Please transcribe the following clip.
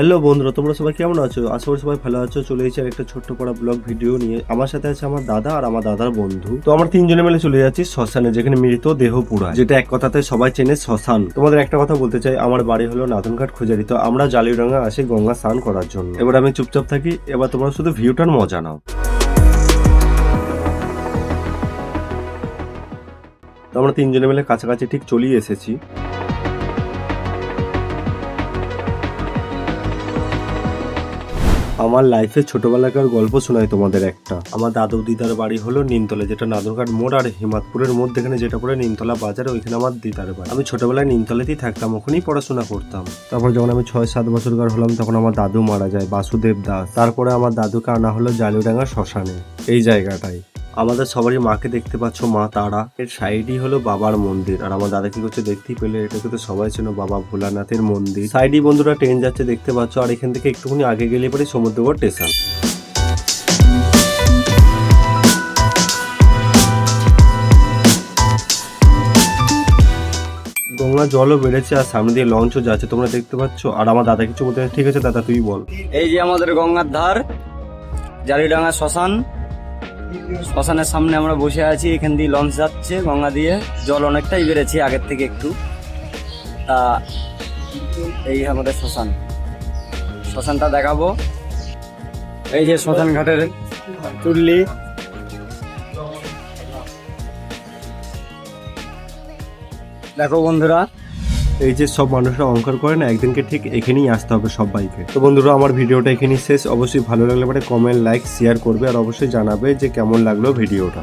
Hello বন্ধুরা, তোমরা সবাই কেমন আছো? আশা করি সবাই ভালো আছো। চলে এসেছি আর একটা ছোট্ট পড়া ব্লগ ভিডিও নিয়ে। আমার সাথে আছে আমার দাদা আর আমার দাদার বন্ধু। তো আমরা তিনজনে মিলে চলে যাচ্ছি শ্মশানে, যেখানে মৃত দেহ পুড়ায়, যেটা এক কথাতে সবাই চেনে শ্মশান। তোমাদের একটা কথা বলতে চাই, আমার বাড়ি হলো নাদনঘাট খুজারি। তো আমরা জালিডাঙ্গা আসি গঙ্গা স্নান করার জন্য। এবার আমি চুপচাপ থাকি, এবার তোমরা শুধু ভিউটার মজা নাও। তো আমরা তিনজনে মিলে কাছাকাছি ঠিক চলেই এসেছি। আমার লাইফে ছোটবেলাকার গল্প শোনাই তোমাদের একটা। আমার দাদু দিদার বাড়ি হলো নিমতলা, যেটা নাদনঘাট মোড় আর হিমাদপুরের মধ্যেখানে যেটা পড়ে নিমতলা বাজার, ওইখানে আমার দিদার বাড়ি। আমি ছোটবেলায় নিমতলাতেই থাকতাম, ওখানেই পড়াশোনা করতাম। তারপর যখন আমি 6-7 বছরকার হলাম তখন আমার দাদু মারা যায়, বাসুদেব দাস। তারপরে আমার দাদুকে আনা হলো জালিডাঙ্গা শ্মশানে, এই জায়গাটায়। আমাদের সবারই মাকে দেখতে পাচ্ছ, মা তারা। এর সাইডই হলো বাবার মন্দির। আর আমার দাদা কি করছে দেখতেই পেলে, এটা কিন্তু সবাই ছিল বাবা ভোলানাথের মন্দির। সাইডই বন্ধুরা ট্রেন যাচ্ছে দেখতে পাচ্ছ। আর এখান থেকে একটুখানি আগে গেলে পরে সমুদ্রগড় স্টেশন। গঙ্গা জলও বেড়েছে আর সামনে দিয়ে লঞ্চও যাচ্ছে, তোমরা দেখতে পাচ্ছ। আর আমার দাদা কিছু বলতে, ঠিক আছে দাদা তুই বল। এই যে আমাদের গঙ্গার ধার, জালিডাঙ্গা শ্মশান। শ্মশানের সামনে আমরা বসে আছি, এখান দিয়ে লঞ্চ যাচ্ছে গঙ্গা দিয়ে। জল অনেকটাই বেড়েছে আগের থেকে একটু। তা এই আমাদের শ্মশান, শ্মশানটা দেখাবো। এই যে শ্মশান ঘাটের চুল্লি। দেখো বন্ধুরা, এই যে সব মানুষরা অহংকার করে না, একদিনকে ঠিক এখানেই আসতে হবে সবাইকে। তো বন্ধুরা, আমার ভিডিওটা এখানেই শেষ। অবশ্যই ভালো লাগলে পরে কমেন্ট, লাইক, শেয়ার করবে আর অবশ্যই জানাবে যে কেমন লাগলো ভিডিওটা।